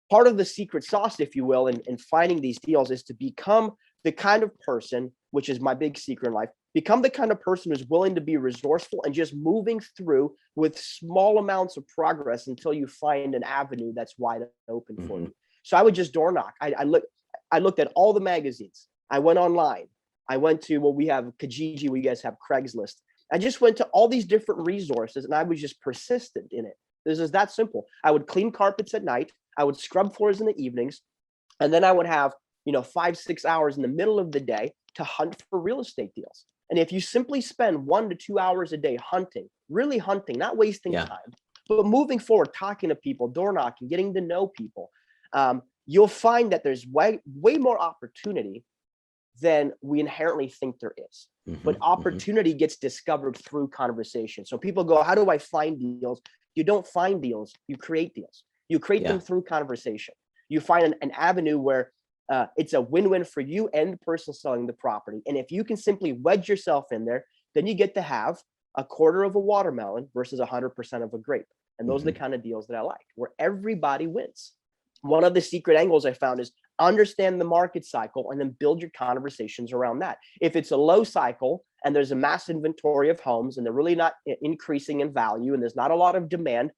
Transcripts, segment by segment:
part of the secret sauce, if you will, in finding these deals is to become the kind of person, which is my big secret in life, become the kind of person who's willing to be resourceful and just moving through with small amounts of progress until you find an avenue that's wide open for you. So I would just door knock. I looked at all the magazines. I went online. I went to, well, we have Kijiji, we guys have Craigslist. I just went to all these different resources and I was just persistent in it. This is that simple. I would clean carpets at night. I would scrub floors in the evenings. And then I would have, 5-6 hours in the middle of the day to hunt for real estate deals. And if you simply spend 1 to 2 hours a day hunting, really hunting, not wasting time, but moving forward, talking to people, door knocking, getting to know people, you'll find that there's way more opportunity than we inherently think there is. But opportunity gets discovered through conversation. So people go, how do I find deals? You don't find deals, you create deals. You create them through conversation. You find an avenue where it's a win-win for you and the person selling the property. And if you can simply wedge yourself in there, then you get to have a quarter of a watermelon versus 100% of a grape. And those are the kind of deals that I like, where everybody wins. One of the secret angles I found is understand the market cycle and then build your conversations around that. If it's a low cycle and there's a mass inventory of homes and they're really not increasing in value and there's not a lot of demand,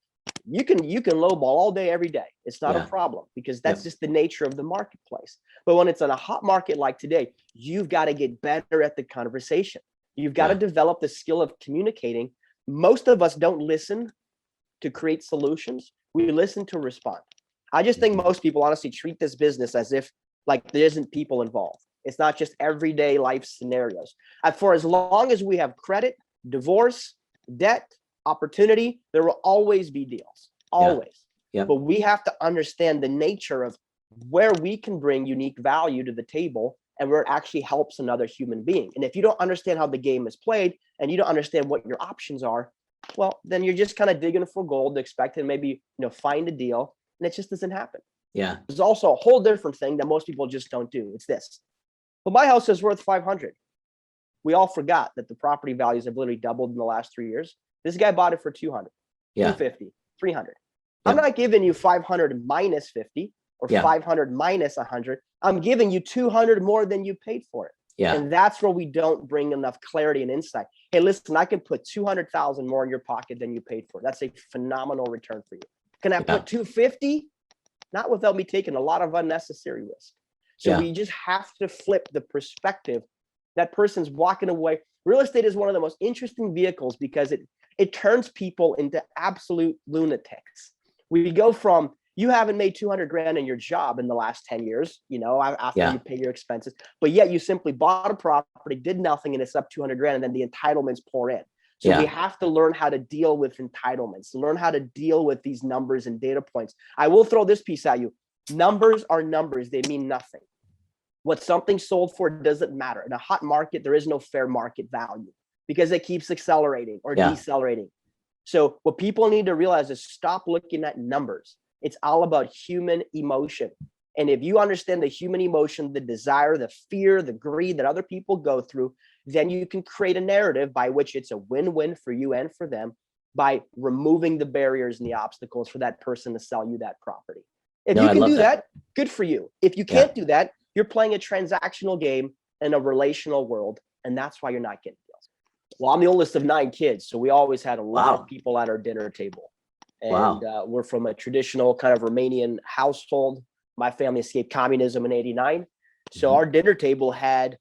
you can lowball all day, every day. It's not a problem because that's just the nature of the marketplace. But when it's on a hot market like today, you've got to get better at the conversation. You've got to develop the skill of communicating. Most of us don't listen to create solutions. We listen to respond. I just think most people honestly treat this business as if like there isn't people involved. It's not just everyday life scenarios. For as long as we have credit, divorce, debt, opportunity, there will always be deals, always. But we have to understand the nature of where we can bring unique value to the table and where it actually helps another human being. And if you don't understand how the game is played and you don't understand what your options are, well, then you're just kind of digging for gold, expecting maybe, find a deal, and it just doesn't happen. There's also a whole different thing that most people just don't do. It's this. Well, my house is worth 500. We all forgot that the property values have literally doubled in the last 3 years. This guy bought it for 200, 250, 300. I'm not giving you 500 minus 50 or 500 minus 100. I'm giving you 200 more than you paid for it. And that's where we don't bring enough clarity and insight. Hey, listen, I can put 200,000 more in your pocket than you paid for. That's a phenomenal return for you. Can I put 250? Not without me taking a lot of unnecessary risk. So we just have to flip the perspective. That person's walking away. Real estate is one of the most interesting vehicles because it turns people into absolute lunatics. We go from, you haven't made 200 grand in your job in the last 10 years, after you pay your expenses, but yet you simply bought a property, did nothing, and it's up 200 grand, and then the entitlements pour in. So we have to learn how to deal with entitlements, learn how to deal with these numbers and data points. I will throw this piece at you. Numbers are numbers. They mean nothing. What something sold for doesn't matter. In a hot market, there is no fair market value because it keeps accelerating or decelerating. So what people need to realize is stop looking at numbers. It's all about human emotion. And if you understand the human emotion, the desire, the fear, the greed that other people go through, then you can create a narrative by which it's a win-win for you and for them by removing the barriers and the obstacles for that person to sell you that property. If you can do that, good for you. If you can't do that, you're playing a transactional game in a relational world, and that's why you're not getting deals. Well, I'm the oldest of 9 kids, so we always had a lot of people at our dinner table. And we're from a traditional kind of Romanian household. My family escaped communism in '89. So our dinner table had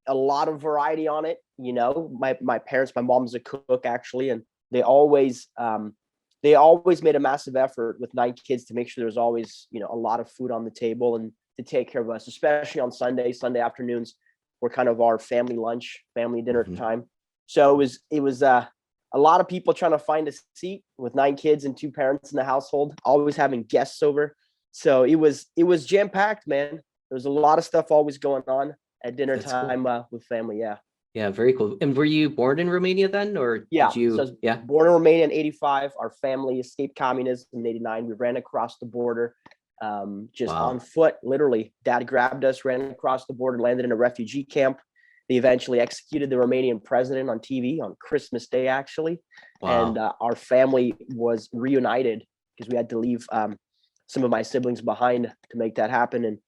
a lot of variety on it. My parents, my mom's a cook actually, and they always made a massive effort with 9 kids to make sure there was always, a lot of food on the table and to take care of us, especially on Sunday afternoons were kind of our family lunch, family dinner time. So it was a lot of people trying to find a seat with 9 kids and 2 parents in the household, always having guests over. So it was jam-packed, man. There was a lot of stuff always going on at dinner time with family. Yeah, very cool. And were you born in Romania then, or did you? So I was born in Romania in '85. Our family escaped communism in '89. We ran across the border, on foot, literally. Dad grabbed us, ran across the border, landed in a refugee camp. They eventually executed the Romanian president on TV on Christmas Day, actually. And our family was reunited because we had to leave some of my siblings behind to make that happen. And,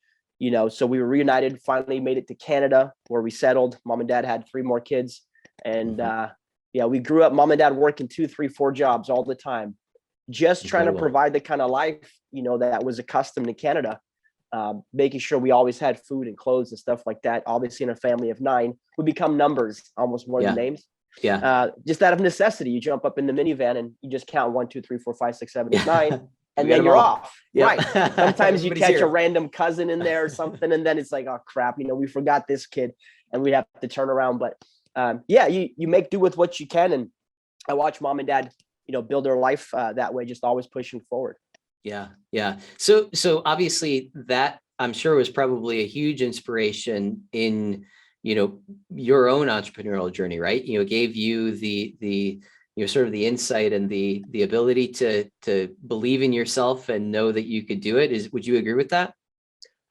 so we were reunited, finally made it to Canada where we settled. Mom and dad had 3 more kids. And we grew up, mom and dad working 2, 3, 4 jobs all the time, just trying to provide the kind of life, that was accustomed to Canada. Making sure we always had food and clothes and stuff like that. Obviously, in a family of 9, we become numbers almost more than names. Just out of necessity, you jump up in the minivan and you just count 1, 2, 3, 4, 5, 6, 7, 8, 9, and then you're off. Right. Sometimes you catch a random cousin in there or something, and then it's like, oh crap, we forgot this kid, and we have to turn around. But you make do with what you can, and I watch mom and dad, build their life that way, just always pushing forward. Yeah. So obviously that, I'm sure, was probably a huge inspiration in, your own entrepreneurial journey, right? Gave you the sort of the insight and the ability to believe in yourself and know that you could do it. Would you agree with that?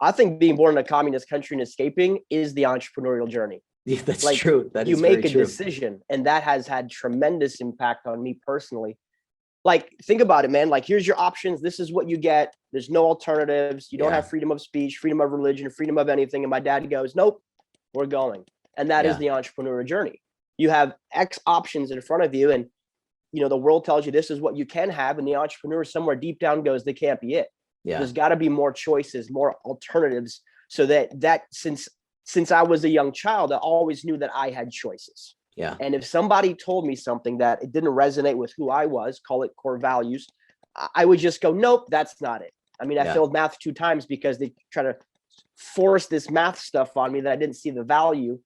I think being born in a communist country and escaping is the entrepreneurial journey. Yeah, that's true. That you is make very a true. decision, and that has had tremendous impact on me personally. Like, think about it, man. Like, here's your options. This is what you get. There's no alternatives. You don't have freedom of speech, freedom of religion, freedom of anything. And my dad goes, nope, we're going. And that is the entrepreneurial journey. You have X options in front of you, and the world tells you this is what you can have, and the entrepreneur somewhere deep down goes, they can't be it. There's got to be more choices, more alternatives, so that since I was a young child, I always knew that I had choices. And if somebody told me something that it didn't resonate with who I was, call it core values, I would just go, nope, that's not it. I mean, I failed math 2 times because they try to force this math stuff on me that I didn't see the value.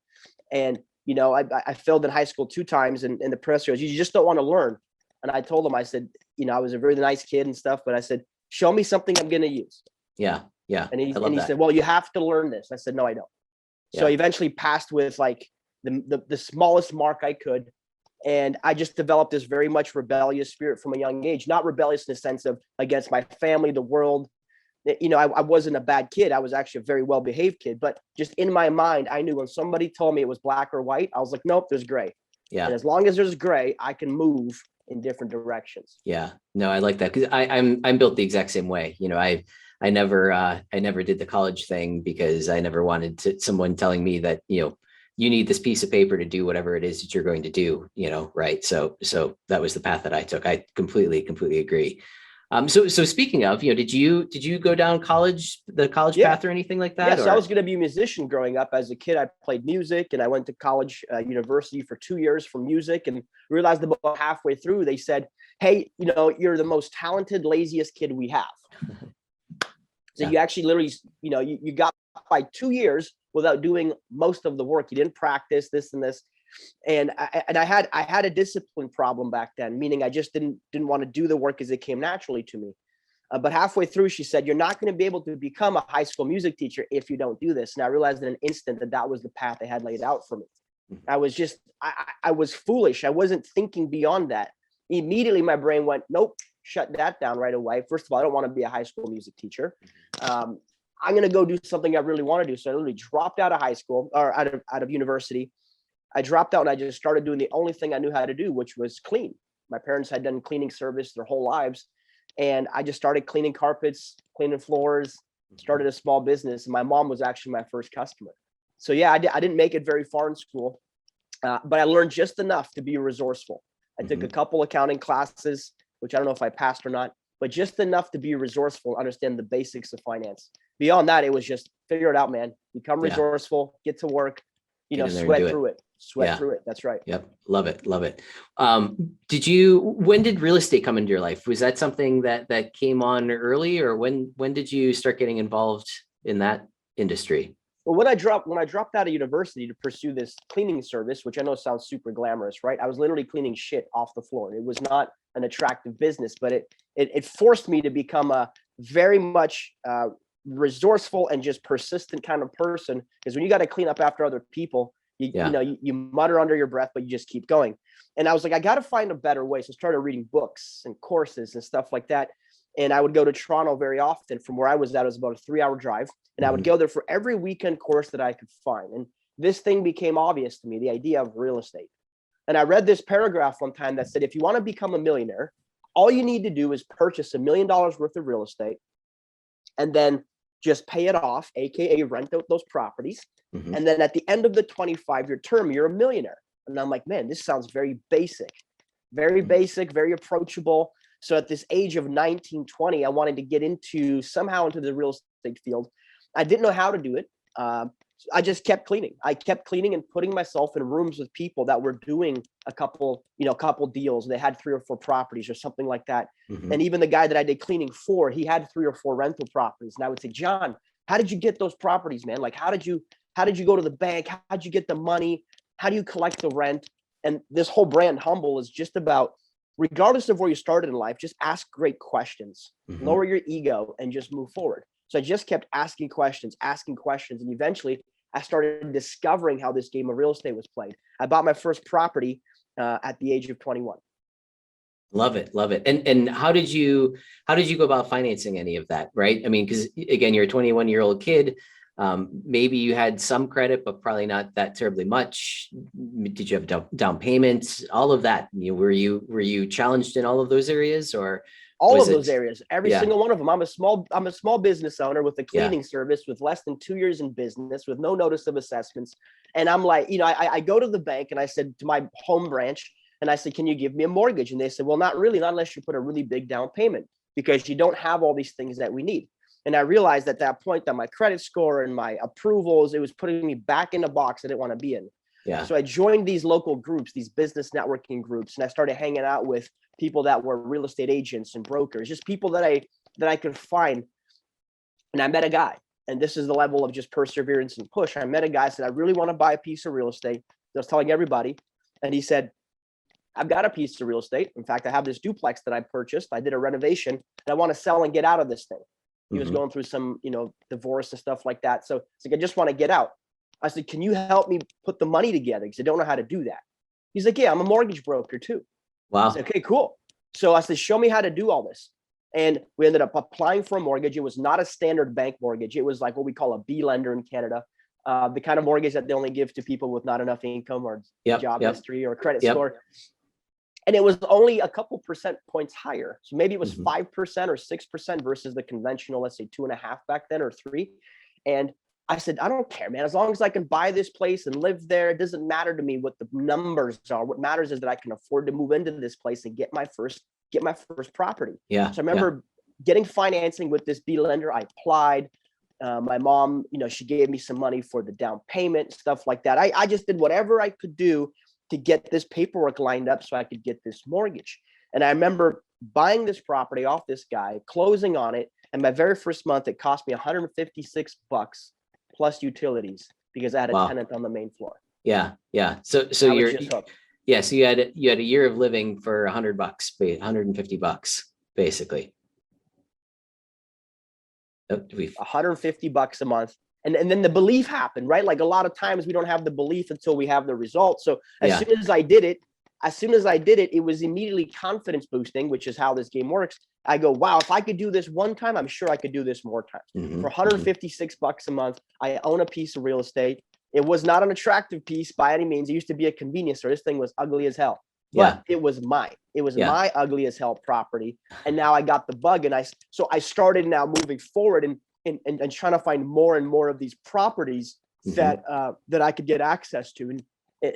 And, I failed in high school 2 times, and the professor goes, you just don't want to learn. And I told him, I said, I was a really nice kid and stuff, but I said, show me something I'm going to use. Yeah. And he said, well, you have to learn this. I said, no, I don't. So I eventually passed with like the smallest mark I could. And I just developed this very much rebellious spirit from a young age, not rebellious in the sense of against my family, the world. I wasn't a bad kid. I was actually a very well-behaved kid, but just in my mind, I knew when somebody told me it was black or white, I was like, nope, there's gray. And as long as there's gray, I can move in different directions. No, I like that, because I'm built the exact same way. I never did the college thing because I never wanted someone telling me that, you need this piece of paper to do whatever it is that you're going to do, right? So that was the path that I took. I completely agree. So speaking of, did you go down the college path or anything like that? Yes, I was going to be a musician growing up. As a kid, I played music, and I went to college, university for 2 years for music, and realized about halfway through, they said, hey, you're the most talented, laziest kid we have. So you actually literally, you got by 2 years without doing most of the work. You didn't practice this and this. And I had a discipline problem back then, meaning I just didn't want to do the work as it came naturally to me. But halfway through, she said, you're not going to be able to become a high school music teacher if you don't do this. And I realized in an instant that was the path they had laid out for me. I was just, I was foolish. I wasn't thinking beyond that. Immediately, my brain went, nope, shut that down right away. First of all, I don't want to be a high school music teacher. I'm going to go do something I really want to do. So I literally dropped out of high school, or out of university. I dropped out and I just started doing the only thing I knew how to do, which was clean. My parents had done cleaning service their whole lives. And I just started cleaning carpets, cleaning floors, started a small business. And my mom was actually my first customer. So I didn't make it very far in school, but I learned just enough to be resourceful. I took a couple accounting classes, which I don't know if I passed or not, but just enough to be resourceful, understand the basics of finance. Beyond that, it was just figure it out, man. Become resourceful, get to work, sweat through it. Through it. That's right. Yep. Love it. When did real estate come into your life? Was that something that came on early, or when did you start getting involved in that industry? Well, when I dropped out of university to pursue this cleaning service, which I know sounds super glamorous, right? I was literally cleaning shit off the floor. It was not an attractive business, but it forced me to become a very much resourceful and just persistent kind of person. Because when you got to clean up after other people, you mutter under your breath, but you just keep going. And I was like, I got to find a better way. So I started reading books and courses and stuff like that. And I would go to Toronto very often. From where I was at, it was about a 3-hour drive. And I would go there for every weekend course that I could find. And this thing became obvious to me, the idea of real estate. And I read this paragraph one time that said, if you want to become a millionaire, all you need to do is purchase $1 million worth of real estate, and then just pay it off, AKA rent out those properties. Mhm. And then at the end of the 25-year term, you're a millionaire. And I'm like, man, this sounds very basic, very approachable. So at this age of 19, 20, I wanted to get somehow into the real estate field. I didn't know how to do it. I just kept cleaning. I kept cleaning and putting myself in rooms with people that were doing a couple deals. They had 3 or 4 properties or something like that. Mhm. And even the guy that I did cleaning for, he had 3 or 4 rental properties. And I would say, John, how did you get those properties, man? Like, how did you go to the bank? How did you get the money? How do you collect the rent? And this whole brand Humble is just about, regardless of where you started in life, just ask great questions, Mhm. lower your ego, and just move forward. So I just kept asking questions. And eventually I started discovering how this game of real estate was played. I bought my first property at the age of 21. Love it. Love it. And how did you go about financing any of that? Right. I mean, because again, you're a 21-year-old kid. Maybe you had some credit, but probably not that terribly much. Did you have down payments? All of that. Were you challenged in all of those areas, or All was of those it? areas, every Yeah. single one of them. I'm a small business owner with a Yeah. cleaning service with less than 2 years in business, with no notice of assessments. And I'm like, I go to the bank and I said to my home branch, and I said, can you give me a mortgage? And they said, well, not really, not unless you put a really big down payment, because you don't have all these things that we need. And I realized at that point that my credit score and my approvals, it was putting me back in a box I didn't want to be in. Yeah. So I joined these local groups, these business networking groups, and I started hanging out with people that were real estate agents and brokers, just people that I could find. And I met a guy, and this is the level of just perseverance and push. I met a guy, said, I really want to buy a piece of real estate. I was telling everybody. And he said, I've got a piece of real estate. In fact, I have this duplex that I purchased. I did a renovation and I want to sell and get out of this thing. He was Mhm. going through some, divorce and stuff like that. So it's like, I just want to get out. I said, can you help me put the money together? Because I don't know how to do that. He's like, yeah, I'm a mortgage broker too. I said, Wow. okay, cool. So I said, show me how to do all this. And we ended up applying for a mortgage. It was not a standard bank mortgage. It was like what we call a B lender in Canada. The kind of mortgage that they only give to people with not enough income or Yep. job Yep. history or credit Yep. score. And it was only a couple percent points higher. So maybe it was Mhm. 5% or 6% versus the conventional, let's say 2.5 back then, or 3. And I said, I don't care, man. As long as I can buy this place and live there, it doesn't matter to me what the numbers are. What matters is that I can afford to move into this place and get my first property. Yeah. So I Yeah. remember getting financing with this B lender. I applied. My mom, she gave me some money for the down payment, stuff like that. I just did whatever I could do to get this paperwork lined up so I could get this mortgage. And I remember buying this property off this guy, closing on it, and my very first month it cost me $156 plus utilities because I had a Wow. tenant on the main floor. Yeah. Yeah. So I was you're, just hooked. yeah. So you had a year of living for $100, $150, basically. Oh, we've, $150 a month. And then the belief happened, right? Like a lot of times we don't have the belief until we have the results. So as soon as I did it, it was immediately confidence boosting, which is how this game works. I go, wow, if I could do this one time, I'm sure I could do this more times. Mhm. For $156 a month, I own a piece of real estate. It was not an attractive piece by any means. It used to be a convenience store. This thing was ugly as hell, Yeah. but it was mine. It was Yeah. my ugly as hell property. And now I got the bug, and I started now moving forward and trying to find more and more of these properties Mhm. that I could get access to. And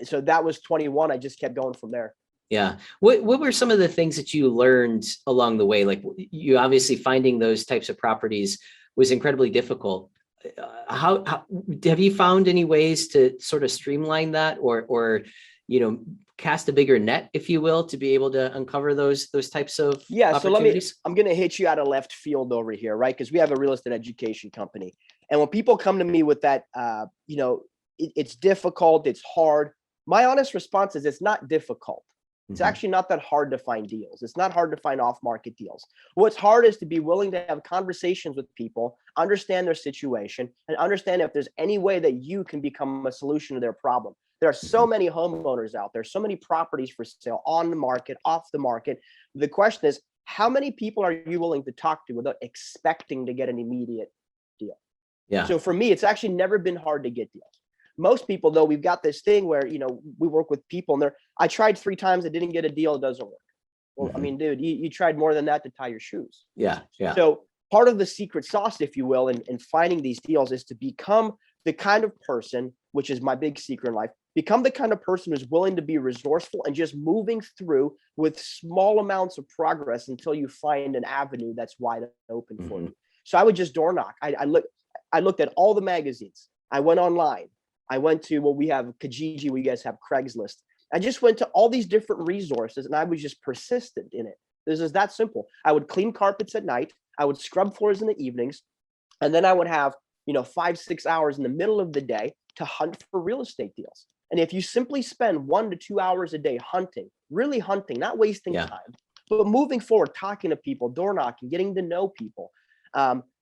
so that was 21. I just kept going from there. Yeah. What were some of the things that you learned along the way? Like, you obviously finding those types of properties was incredibly difficult. How have you found any ways to sort of streamline that, or cast a bigger net, if you will, to be able to uncover those types of opportunities? I'm going to hit you out of left field over here, right? Because we have a real estate education company. And when people come to me with that, it's difficult, it's hard. My honest response is it's not difficult. It's Mhm. actually not that hard to find deals. It's not hard to find off-market deals. What's hard is to be willing to have conversations with people, understand their situation, and understand if there's any way that you can become a solution to their problem. There are so many homeowners out there, so many properties for sale, on the market, off the market. The question is, how many people are you willing to talk to without expecting to get an immediate deal? Yeah. So for me, it's actually never been hard to get deals. Most people, though, we've got this thing where, we work with people and I tried 3 times, I didn't get a deal, it doesn't work. Well, I Mhm. mean, dude, you tried more than that to tie your shoes. Yeah. Yeah. So part of the secret sauce, if you will, in finding these deals is to become the kind of person, which is my big secret in life, become the kind of person who's willing to be resourceful and just moving through with small amounts of progress until you find an avenue that's wide open for you. So I would just door knock. I looked at all the magazines. I went online. I went to, well, we have Kijiji, we guys have Craigslist. I just went to all these different resources and I was just persistent in it. This is that simple. I would clean carpets at night. I would scrub floors in the evenings. And then I would have, 5-6 hours in the middle of the day to hunt for real estate deals. And if you simply spend 1 to 2 hours a day hunting, really hunting, not wasting time, but moving forward, talking to people, door knocking, getting to know people,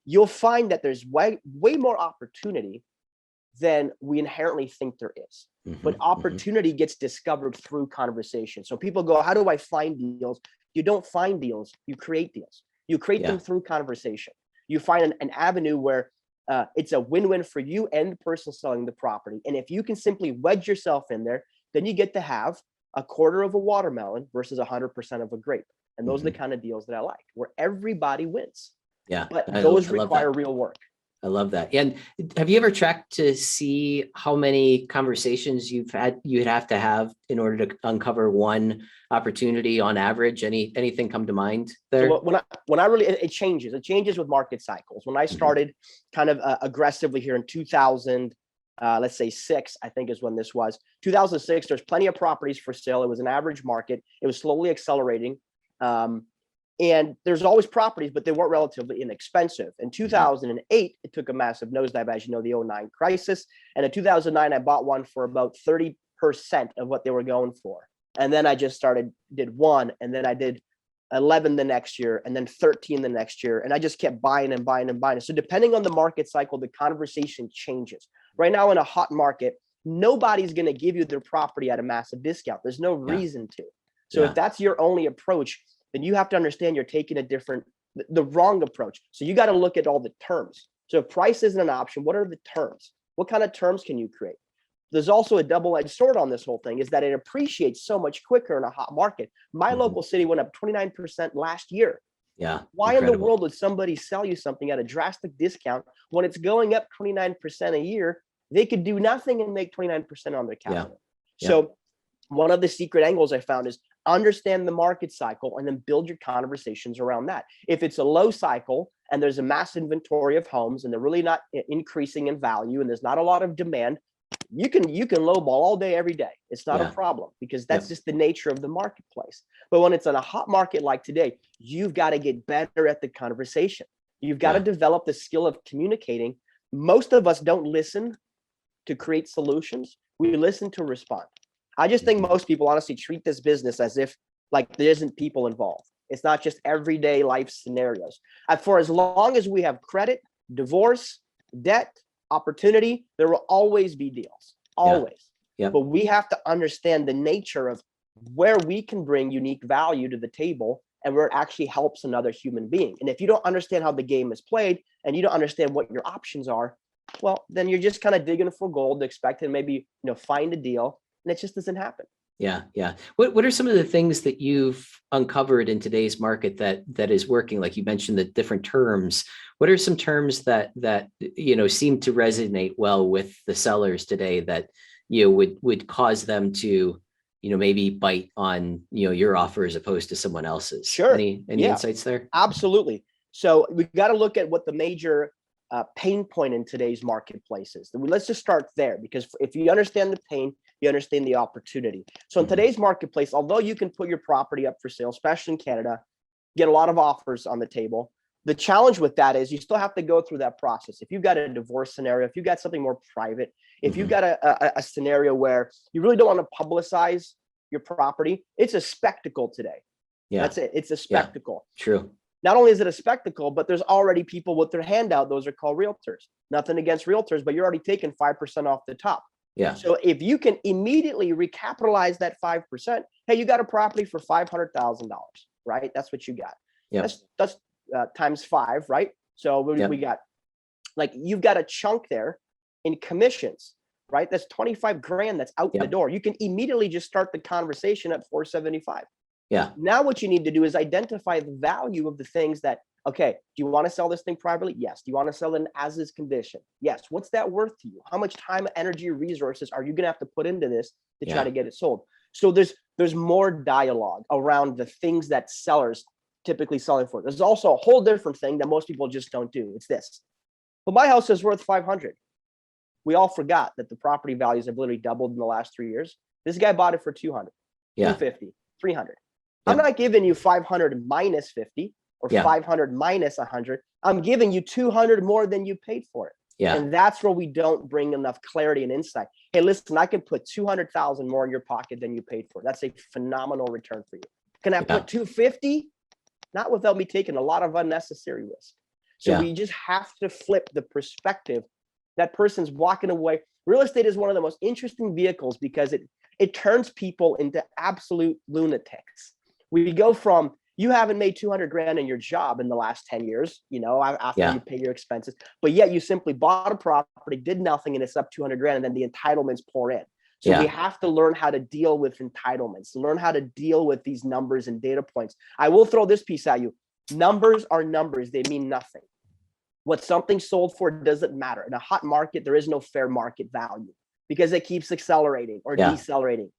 you'll find that there's way more opportunity than we inherently think there is. But opportunity gets discovered through conversation. So people go, how do I find deals? You don't find deals, you create deals. You create them through conversation. You find an avenue where it's a win-win for you and the person selling the property. And if you can simply wedge yourself in there, then you get to have a quarter of a watermelon versus 100% of a grape. And those are the kind of deals that I like, where everybody wins. Yeah. But those require real work. I love that. And have you ever tracked to see how many conversations you'd have to have in order to uncover one opportunity on average? Anything come to mind there? So when I really, it changes. It changes with market cycles. When I started kind of aggressively here in 2000, let's say 6, I think is when this was. 2006, there's plenty of properties for sale. It was an average market. It was slowly accelerating. And there's always properties, but they weren't relatively inexpensive. In 2008, it took a massive nosedive, as you know, the 09 crisis. And in 2009, I bought one for about 30% of what they were going for. And then I just did 1, and then I did 11 the next year, and then 13 the next year. And I just kept buying and buying and buying. So depending on the market cycle, the conversation changes. Right now in a hot market, nobody's going to give you their property at a massive discount. There's no reason to. So if that's your only approach, then you have to understand you're taking the wrong approach. So you got to look at all the terms. So if price isn't an option, what are the terms? What kind of terms can you create? There's also a double-edged sword on this whole thing, is that it appreciates so much quicker in a hot market. My local city went up 29% last year. Yeah. Why in the world would somebody sell you something at a drastic discount when it's going up 29% a year? They could do nothing and make 29% on their capital. So one of the secret angles I found is understand the market cycle and then build your conversations around that. If it's a low cycle and there's a mass inventory of homes and they're really not increasing in value and there's not a lot of demand, you can lowball all day, every day. It's not a problem, because that's just the nature of the marketplace. But when it's in a hot market like today, you've got to get better at the conversation. You've got to develop the skill of communicating. Most of us don't listen to create solutions. We listen to respond. I just think most people honestly treat this business as if like there isn't people involved. It's not just everyday life scenarios. For as long as we have credit, divorce, debt, opportunity, there will always be deals, always. But we have to understand the nature of where we can bring unique value to the table and where it actually helps another human being. And if you don't understand how the game is played and you don't understand what your options are, well, then you're just kind of digging for gold, expecting maybe, find a deal. And it just doesn't happen. Yeah. What are some of the things that you've uncovered in today's market that is working? Like you mentioned the different terms. What are some terms that seem to resonate well with the sellers today that would cause them to maybe bite on your offer as opposed to someone else's? Sure. Any insights there? Absolutely. So we've got to look at what the major pain point in today's marketplace is. Let's just start there, because if you understand the pain, you understand the opportunity. So in today's marketplace, although you can put your property up for sale, especially in Canada, get a lot of offers on the table, the challenge with that is you still have to go through that process. If you've got a divorce scenario, if you've got something more private, if you've got a scenario where you really don't want to publicize your property, it's a spectacle today. That's it. It's a spectacle. True. Not only is it a spectacle, but there's already people with their hand out. Those are called realtors. Nothing against realtors, but you're already taking 5% off the top. So if you can immediately recapitalize that 5%, hey, you got a property for $500,000, right? That's what you got. That's times 5, right? So we got, like, you've got a chunk there in commissions, right? That's 25 grand that's out the door. You can immediately just start the conversation at 475. Now what you need to do is identify the value of the things that Okay, do you want to sell this thing privately? Yes. Do you want to sell it in as is condition? Yes. What's that worth to you? How much time, energy, resources are you going to have to put into this to try to get it sold? So there's more dialogue around the things that sellers typically selling for. There's also a whole different thing that most people just don't do. It's this. But my house is worth 500. We all forgot that the property values have literally doubled in the last 3 years. This guy bought it for 200, 250, 300. I'm not giving you 500 minus 50 or 500 minus 100. I'm giving you 200 more than you paid for it. And that's where we don't bring enough clarity and insight. Hey, listen, I can put 200,000 more in your pocket than you paid for. That's a phenomenal return for you. Can I put 250? Not without me taking a lot of unnecessary risk. So we just have to flip the perspective. That person's walking away. Real estate is one of the most interesting vehicles because it turns people into absolute lunatics. We go from, you haven't made 200 grand in your job in the last 10 years, after you pay your expenses, but yet you simply bought a property, did nothing, and it's up 200 grand, and then the entitlements pour in. So we have to learn how to deal with entitlements, learn how to deal with these numbers and data points. I will throw this piece at you. Numbers are numbers. They mean nothing. What something sold for doesn't matter. In a hot market, there is no fair market value because it keeps accelerating or decelerating.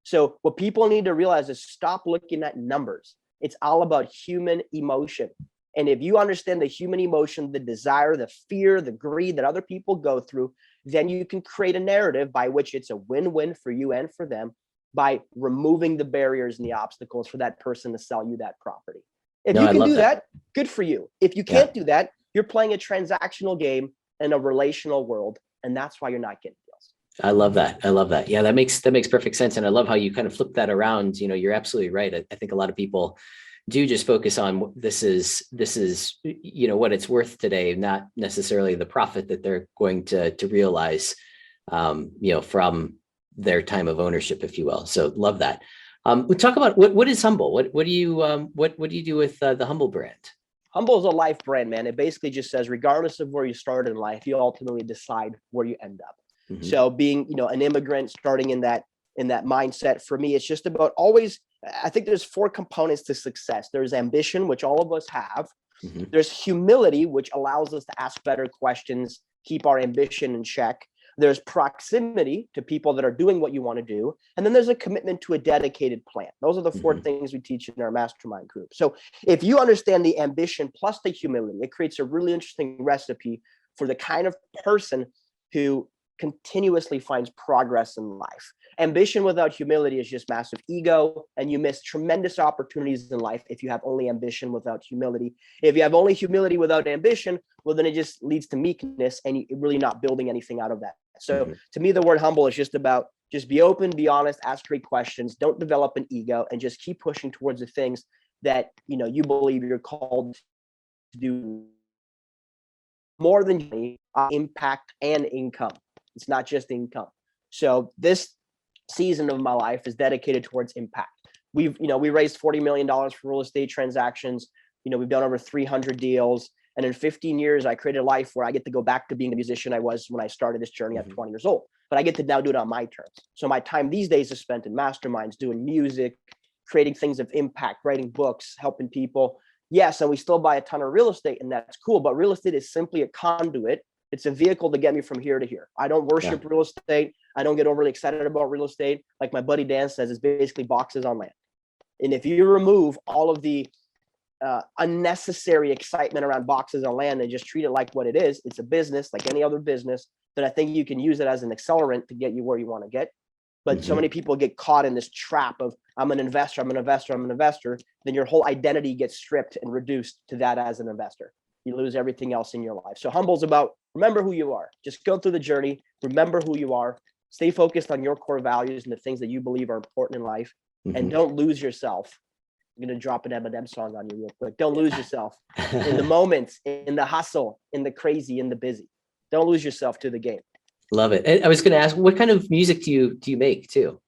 So what people need to realize is stop looking at numbers. It's all about human emotion. And if you understand the human emotion, the desire, the fear, the greed that other people go through, then you can create a narrative by which it's a win-win for you and for them by removing the barriers and the obstacles for that person to sell you that property. If you can do that, good for you. If you can't do that, you're playing a transactional game in a relational world, and that's why you're not getting deals. I love that. I love that. Yeah, that makes perfect sense. And I love how you kind of flip that around. You're absolutely right. I think a lot of people do just focus on this is, what it's worth today, not necessarily the profit that they're going to realize, from their time of ownership, if you will. So love that. We talk about what is Humble? What do you do with the Humble brand? Humble is a life brand, man. It basically just says, regardless of where you start in life, you ultimately decide where you end up. Mm-hmm. So being, an immigrant, starting in that mindset, for me, it's just about always, I think there's 4 components to success. There's ambition, which all of us have. Mm-hmm. There's humility, which allows us to ask better questions, keep our ambition in check. There's proximity to people that are doing what you want to do. And then there's a commitment to a dedicated plan. Those are the 4 things we teach in our mastermind group. So if you understand the ambition plus the humility, it creates a really interesting recipe for the kind of person who continuously finds progress in life. Ambition without humility is just massive ego, and you miss tremendous opportunities in life if you have only ambition without humility. If you have only humility without ambition, well, then it just leads to meekness, and you're really not building anything out of that. So to me, the word humble is just about just be open, be honest, ask great questions, don't develop an ego, and just keep pushing towards the things that you believe you're called to do. More than impact and income. It's not just income. So this season of my life is dedicated towards impact. We raised $40 million for real estate transactions. We've done over 300 deals. And in 15 years, I created a life where I get to go back to being the musician I was when I started this journey at 20 years old. But I get to now do it on my terms. So my time these days is spent in masterminds, doing music, creating things of impact, writing books, helping people. Yes, and we still buy a ton of real estate, and that's cool. But real estate is simply a conduit. It's a vehicle to get me from here to here. I don't worship real estate. I don't get overly excited about real estate. Like my buddy Dan says, it's basically boxes on land. And if you remove all of the unnecessary excitement around boxes on land and just treat it like what it is, it's a business like any other business, then I think you can use it as an accelerant to get you where you want to get. But so many people get caught in this trap of I'm an investor, I'm an investor, I'm an investor. Then your whole identity gets stripped and reduced to that as an investor. You lose everything else in your life. So Humble's about remember who you are. Just go through the journey. Remember who you are. Stay focused on your core values and the things that you believe are important in life. And don't lose yourself. I'm going to drop an Eminem song on you real quick. Don't lose yourself in the moments, in the hustle, in the crazy, in the busy. Don't lose yourself to the game. Love it. And I was going to ask, what kind of music do you make too?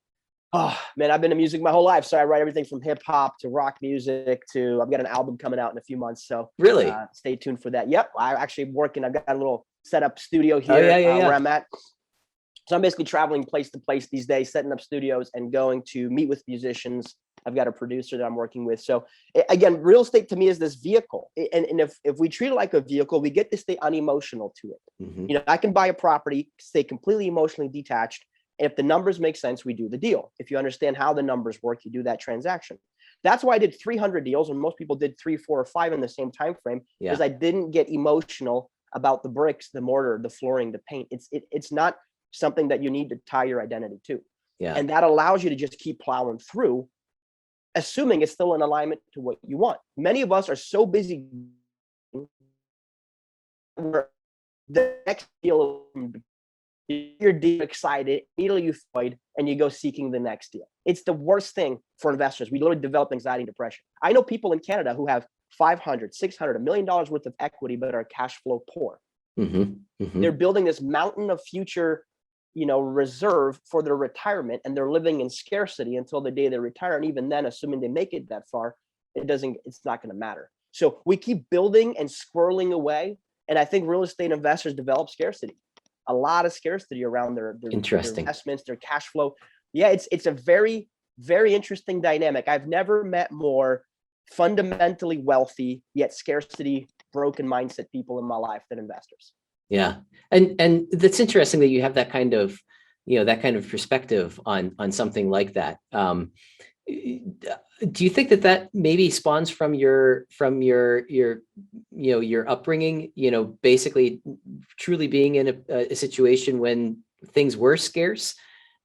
Oh man, I've been in music my whole life. So I write everything from hip hop to rock music to I've got an album coming out in a few months. So really, stay tuned for that. Yep, I actually working. I've got a little setup studio here where I'm at. So I'm basically traveling place to place these days, setting up studios and going to meet with musicians. I've got a producer that I'm working with. So again, real estate to me is this vehicle. And if we treat it like a vehicle, we get to stay unemotional to it. Mhm. You know, I can buy a property, stay completely emotionally detached. And if the numbers make sense, we do the deal. If you understand how the numbers work, you do that transaction. That's why I did 300 deals when most people did 3, 4, or 5 in the same time frame, because I didn't get emotional about the bricks, the mortar, the flooring, the paint. It's not something that you need to tie your identity to. Yeah. And that allows you to just keep plowing through, assuming it's still in alignment to what you want. Many of us are so busy where the next deal, you're deep excited, immediately you void, and you go seeking the next deal. It's the worst thing for investors. We literally develop anxiety and depression. I know people in Canada who have 500, 600, $1 million worth of equity, but are cash flow poor. They're building this mountain of future, reserve for their retirement, and they're living in scarcity until the day they retire. And even then, assuming they make it that far, it's not going to matter. So we keep building and squirreling away. And I think real estate investors develop scarcity, a lot of scarcity around their investments, their cash flow. Yeah, it's a very, very interesting dynamic. I've never met more fundamentally wealthy yet scarcity broken mindset people in my life than investors. Yeah. And that's interesting that you have that kind of, perspective on something like that. Do you think that maybe spawns from your upbringing, basically truly being in a situation when things were scarce,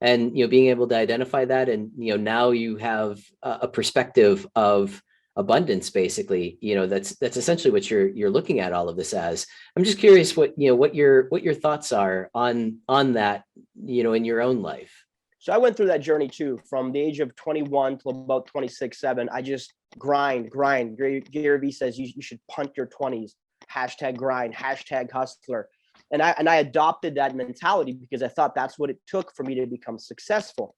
and, being able to identify that, and, now you have a perspective of abundance, basically, that's essentially what you're looking at all of this as. I'm just curious what your thoughts are on that, in your own life. So I went through that journey too, from the age of 21 till about 26, 7. I just grind. Gary Vee says you should punt your 20s, #grind, #hustler. And I adopted that mentality because I thought that's what it took for me to become successful.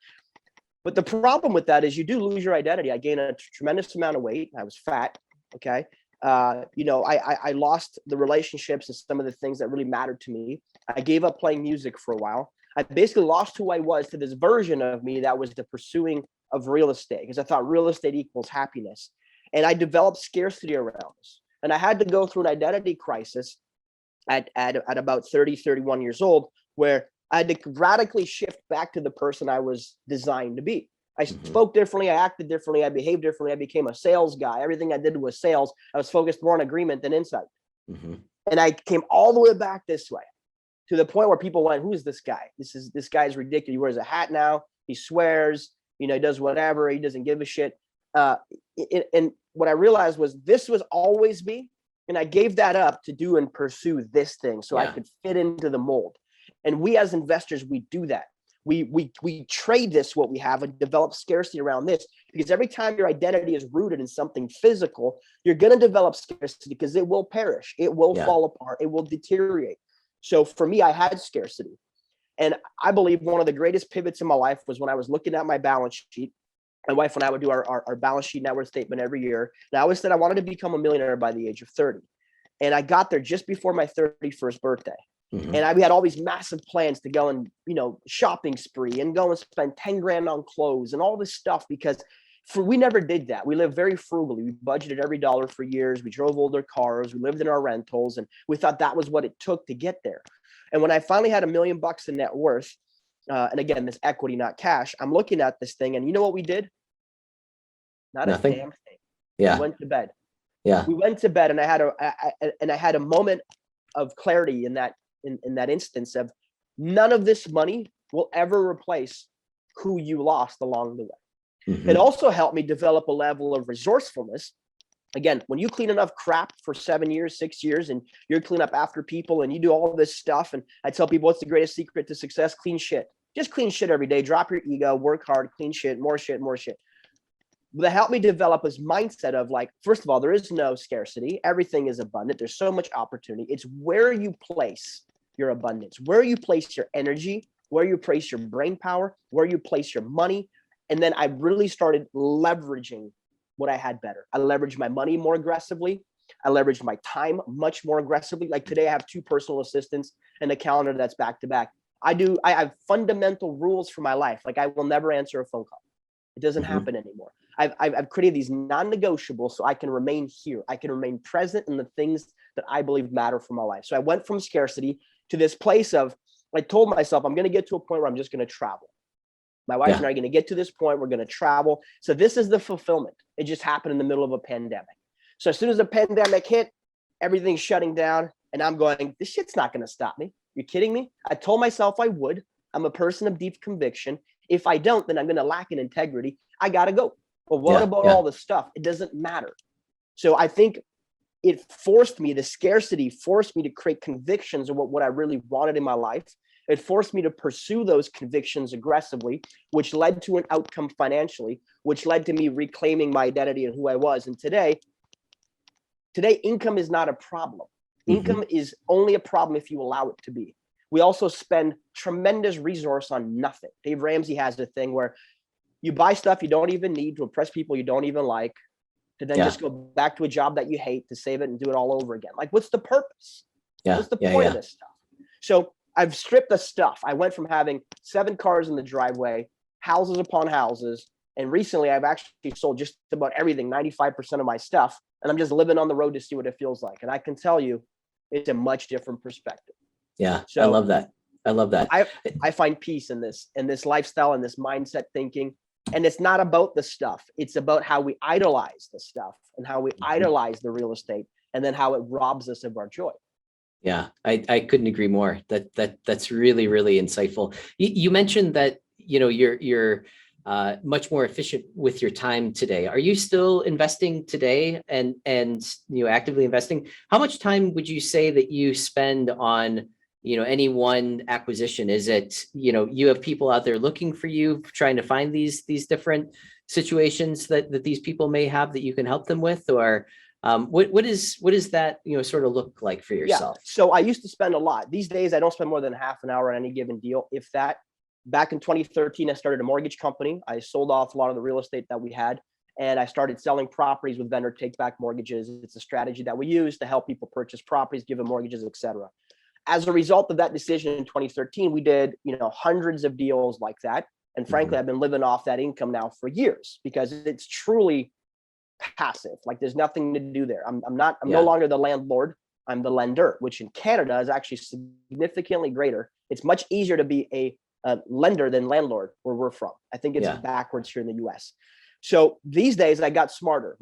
But the problem with that is you do lose your identity. I gained a tremendous amount of weight. I was fat. Okay. I lost the relationships and some of the things that really mattered to me. I gave up playing music for a while. I basically lost who I was to this version of me that was the pursuing of real estate, because I thought real estate equals happiness. And I developed scarcity around this. And I had to go through an identity crisis at about 30, 31 years old, where I had to radically shift back to the person I was designed to be. I spoke differently. I acted differently. I behaved differently. I became a sales guy. Everything I did was sales. I was focused more on agreement than insight. And I came all the way back this way, to the point where people went, who is this guy? This guy's ridiculous. He wears a hat now. He swears, he does whatever. He doesn't give a shit. And what I realized was this was always me. And I gave that up to do and pursue this thing so I could fit into the mold. And we as investors, we do that. We trade this, what we have, and develop scarcity around this, because every time your identity is rooted in something physical, you're going to develop scarcity because it will perish. It will fall apart. It will deteriorate. So for me, I had scarcity. And I believe one of the greatest pivots in my life was when I was looking at my balance sheet. My wife and I would do our balance sheet net worth statement every year. And I always said I wanted to become a millionaire by the age of 30. And I got there just before my 31st birthday. And we had all these massive plans to go and, shopping spree and go and spend 10 grand on clothes and all this stuff, because we never did that. We lived very frugally. We budgeted every dollar for years. We drove older cars. We lived in our rentals, and we thought that was what it took to get there. And when I finally had $1 million in net worth, and again, this equity, not cash, I'm looking at this thing, and you know what we did? Nothing. A damn thing. Yeah. We went to bed. Yeah. We went to bed, and I had a moment of clarity in that instance of none of this money will ever replace who you lost along the way. It also helped me develop a level of resourcefulness. Again, when you clean enough crap for 7 years, 6 years, and you're clean up after people and you do all this stuff, and I tell people, what's the greatest secret to success? Clean shit. Just clean shit every day. Drop your ego, work hard, clean shit, more shit, more shit. That helped me develop this mindset of, like, first of all, there is no scarcity. Everything is abundant. There's so much opportunity. It's where you place your abundance, where you place your energy, where you place your brain power, where you place your money. And then I really started leveraging what I had better. I leveraged my money more aggressively. I leveraged my time much more aggressively. Like today, I have 2 personal assistants and a calendar that's back to back. I have fundamental rules for my life. Like I will never answer a phone call. It doesn't Mm-hmm. happen anymore. I've created these non-negotiables so I can remain here. I can remain present in the things that I believe matter for my life. So I went from scarcity to this place of, I told myself, I'm going to get to a point where I'm just going to travel. My wife and I are going to get to this point. We're going to travel. So this is the fulfillment. It just happened in the middle of a pandemic. So as soon as the pandemic hit, everything's shutting down. And I'm going, this shit's not going to stop me. You're kidding me? I told myself I would. I'm a person of deep conviction. If I don't, then I'm going to lack in integrity. I got to go. But what about all the stuff? It doesn't matter. So I think it forced me, the scarcity forced me to create convictions of what I really wanted in my life. It forced me to pursue those convictions aggressively, which led to an outcome financially, which led to me reclaiming my identity and who I was. And today, income is not a problem. Income is only a problem if you allow it to be. We also spend tremendous resource on nothing. Dave Ramsey has a thing where you buy stuff you don't even need to impress people you don't even like, to then just go back to a job that you hate to save it and do it all over again. Like, what's the purpose? What's the point of this stuff? So I've stripped the stuff. I went from having 7 cars in the driveway, houses upon houses, and recently I've actually sold just about everything, 95% of my stuff, and I'm just living on the road to see what it feels like. And I can tell you, it's a much different perspective. Yeah, so I love that. I love that. I find peace in this lifestyle and this mindset thinking. And it's not about the stuff. It's about how we idolize the stuff and how we idolize the real estate, and then how it robs us of our joy. Yeah, I couldn't agree more. That's really, really insightful. You mentioned that, you're much more efficient with your time today. Are you still investing today and actively investing? How much time would you say that you spend on any one acquisition? Is it, you have people out there looking for you, trying to find these different situations that these people may have that you can help them with? Or what is that, sort of look like for yourself? Yeah. So I used to spend a lot. These days, I don't spend more than half an hour on any given deal, if that. Back in 2013, I started a mortgage company. I sold off a lot of the real estate that we had, and I started selling properties with vendor take-back mortgages. It's a strategy that we use to help people purchase properties, give them mortgages, etc. As a result of that decision in 2013, we did, hundreds of deals like that. And frankly, I've been living off that income now for years because it's truly passive. Like there's nothing to do there. I'm no longer the landlord. I'm the lender, which in Canada is actually significantly greater. It's much easier to be a lender than landlord where we're from. I think it's backwards here in the US. So these days I got smarter.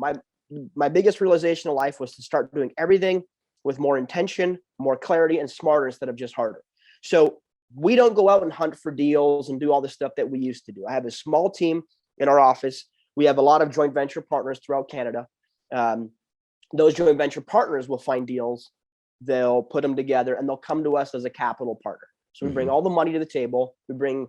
My biggest realization in life was to start doing everything with more intention, more clarity, and smarter instead of just harder. So we don't go out and hunt for deals and do all the stuff that we used to do. I have a small team in our office. We have a lot of joint venture partners throughout Canada. Those joint venture partners will find deals, they'll put them together, and they'll come to us as a capital partner. So we bring all the money to the table. We bring,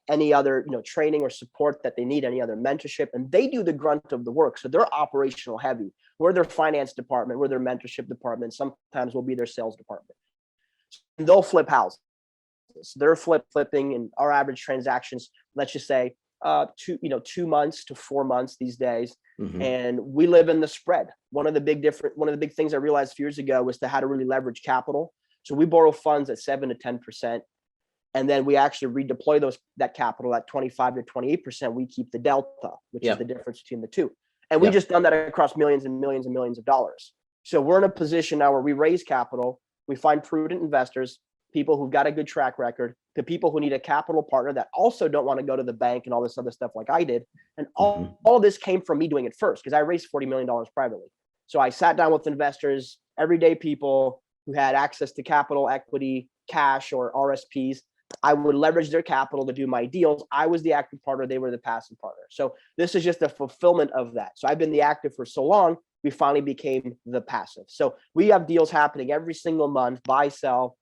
any other, training or support that they need, any other mentorship, and they do the grunt of the work. So they're operational heavy. We're their finance department. We're their mentorship department. Sometimes we'll be their sales department. And they'll flip houses. So they're flipping, and our average transactions, let's just say, 2 months to 4 months these days. And we live in the spread. One of the big things I realized a few years ago was how to really leverage capital. So we borrow funds at 7 to 10%, and then we actually redeploy that capital at 25 to 28%. We keep the delta, which is the difference between the two. And we've just done that across millions and millions and millions of dollars. So we're in a position now where we raise capital, we find prudent investors, people who've got a good track record, to people who need a capital partner that also don't want to go to the bank and all this other stuff like I did. And all of this came from me doing it first, because I raised $40 million privately. So I sat down with investors, everyday people who had access to capital, equity, cash, or RSPs. I would leverage their capital to do my deals. I was the active partner. They were the passive partner. So this is just a fulfillment of that. So I've been the active for so long, we finally became the passive. So we have deals happening every single month, buy, sell.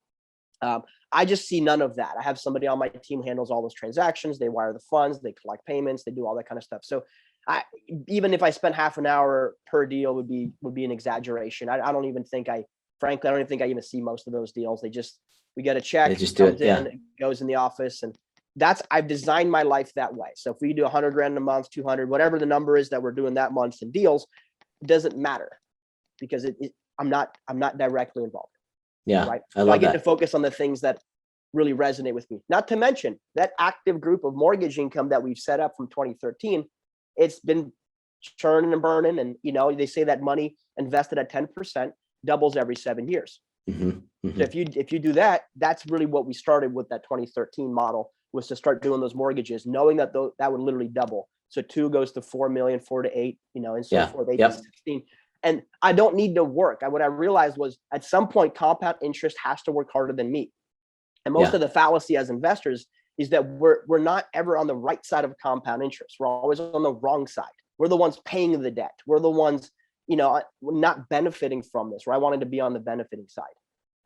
I just see none of that. I have somebody on my team who handles all those transactions. They wire the funds, they collect payments, they do all that kind of stuff. So even if I spent half an hour per deal would be an exaggeration. I don't even think I even see most of those deals. We get a check, it comes in, it goes in the office, and I've designed my life that way. So if we do 100 grand a month, 200, whatever the number is that we're doing that month in deals, it doesn't matter because I'm not directly involved. Yeah. Right. So I get to focus on the things that really resonate with me. Not to mention that active group of mortgage income that we've set up from 2013, it's been churning and burning. And, they say that money invested at 10% doubles every 7 years. So if you do that, that's really what we started with that 2013 model, was to start doing those mortgages, knowing that that would literally double. So 2 goes to 4 million, 4 to 8, and so forth, 8 to 16. And I don't need to work. What I realized was, at some point, compound interest has to work harder than me. And most of the fallacy as investors is that we're not ever on the right side of compound interest. We're always on the wrong side. We're the ones paying the debt. We're the ones, not benefiting from this, where I wanted to be on the benefiting side.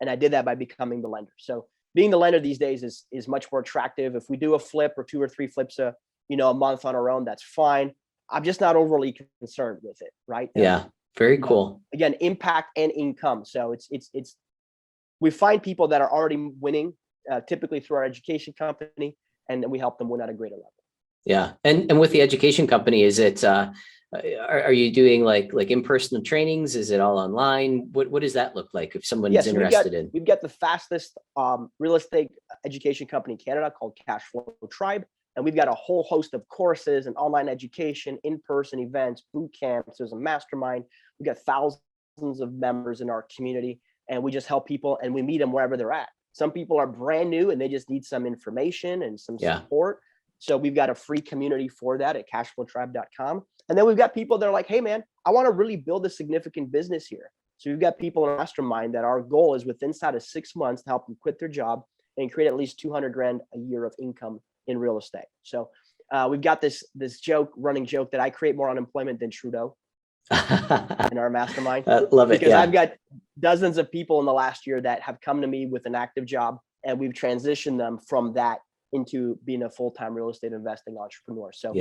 And I did that by becoming the lender. So being the lender these days is much more attractive. If we do a flip or 2 or 3 flips a month on our own, that's fine. I'm just not overly concerned with it, right? Yeah, very cool. Again, impact and income. So it's we find people that are already winning, typically through our education company, and then we help them win at a greater level. Yeah, and with the education company, is it are you doing like in-person trainings? Is it all online? What does that look like if someone's interested we've got the fastest real estate education company in Canada, called CashFlow Tribe. And we've got a whole host of courses and online education, in-person events, boot camps. There's a mastermind. We've got thousands of members in our community, and we just help people, and we meet them wherever they're at. Some people are brand new and they just need some information and some support. So we've got a free community for that at cashflowtribe.com. And then we've got people that are like, hey man, I want to really build a significant business here. So we've got people in our mastermind that our goal is inside of 6 months to help them quit their job and create at least 200 grand a year of income in real estate. So we've got this running joke that I create more unemployment than Trudeau in our mastermind. I love it. Because I've got dozens of people in the last year that have come to me with an active job, and we've transitioned them from that into being a full-time real estate investing entrepreneur. So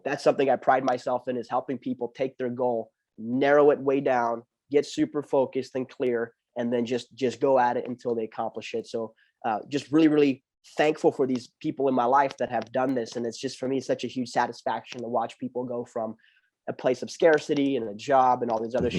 that's something I pride myself in, is helping people take their goal, narrow it way down, get super focused and clear, and then just go at it until they accomplish it. So just really, really thankful for these people in my life that have done this. And it's just, for me, such a huge satisfaction to watch people go from a place of scarcity and a job and all these other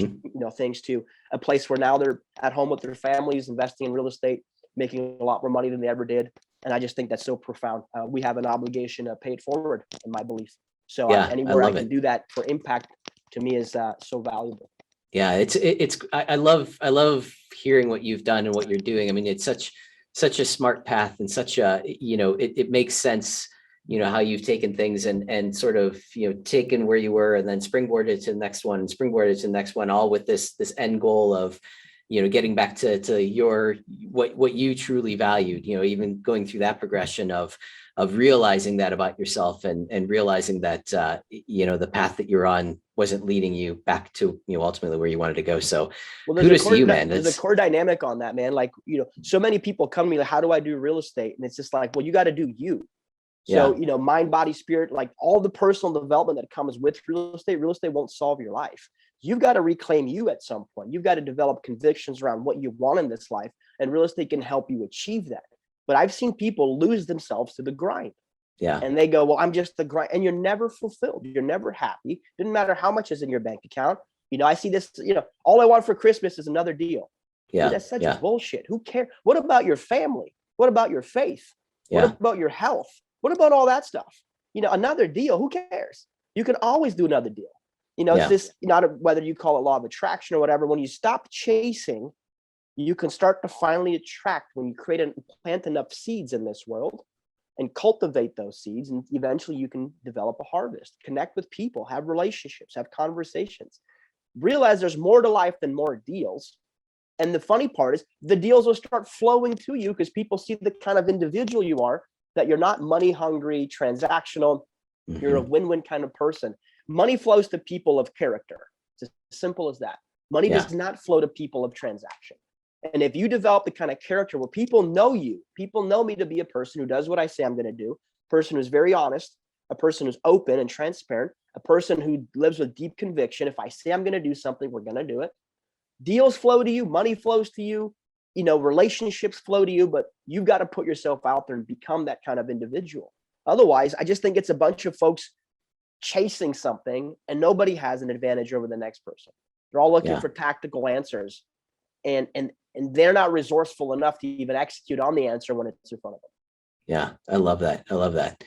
things, to a place where now they're at home with their families, investing in real estate, making a lot more money than they ever did. And I just think that's so profound. We have an obligation to pay it forward, in my belief. So anywhere I can do that for impact, to me, is so valuable. Yeah, I love hearing what you've done and what you're doing. I mean, it's such a smart path, and such a, it makes sense, how you've taken things and sort of, taken where you were and then springboarded to the next one, all with this end goal of, getting back to your, what you truly valued, even going through that progression of realizing that about yourself, and realizing that, the path that you're on wasn't leading you back to, ultimately where you wanted to go. So kudos to you, man. There's a core dynamic on that, man. Like, so many people come to me like, how do I do real estate? And it's just like, well, you got to do you. So, mind, body, spirit, like all the personal development that comes with real estate won't solve your life. You've got to reclaim you at some point. You've got to develop convictions around what you want in this life, and real estate can help you achieve that. But I've seen people lose themselves to the grind. And they go, well, I'm just the grind. And you're never fulfilled. You're never happy. Didn't matter how much is in your bank account. I see this, all I want for Christmas is another deal. Dude, that's such bullshit. Who cares? What about your family? What about your faith? What about your health? What about all that stuff? Another deal. Who cares? You can always do another deal. It's this, whether you call it law of attraction or whatever. When you stop chasing, you can start to finally attract. When you plant enough seeds in this world and cultivate those seeds, and eventually you can develop a harvest, connect with people, have relationships, have conversations, realize there's more to life than more deals. And the funny part is the deals will start flowing to you because people see the kind of individual you are, that you're not money hungry, transactional. You're a win-win kind of person. Money flows to people of character. It's as simple as that. Money does not flow to people of transaction. And if you develop the kind of character where people know you, people know me to be a person who does what I say I'm going to do, a person who's very honest, a person who's open and transparent, a person who lives with deep conviction. If I say I'm going to do something, we're going to do it. Deals flow to you, money flows to you, relationships flow to you, but you've got to put yourself out there and become that kind of individual. Otherwise, I just think it's a bunch of folks chasing something, and nobody has an advantage over the next person. They're all looking for tactical answers. and they're not resourceful enough to even execute on the answer when it's in front of them. Yeah, I love that. I love that.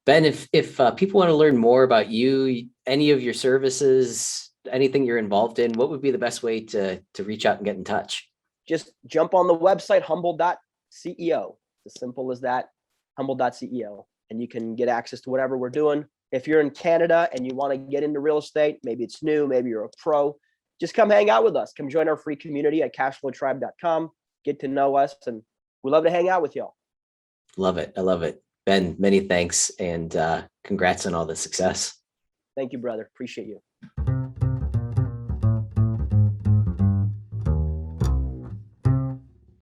Ben, if people want to learn more about you, any of your services, anything you're involved in, what would be the best way to reach out and get in touch? Just jump on the website, humble.ceo. As simple as that, humble.ceo. And you can get access to whatever we're doing. If you're in Canada and you want to get into real estate, maybe it's new, maybe you're a pro, just come hang out with us. Come join our free community at cashflowtribe.com. Get to know us, and we love to hang out with y'all. Love it. I love it. Ben, many thanks, and congrats on all the success. Thank you, brother. Appreciate you.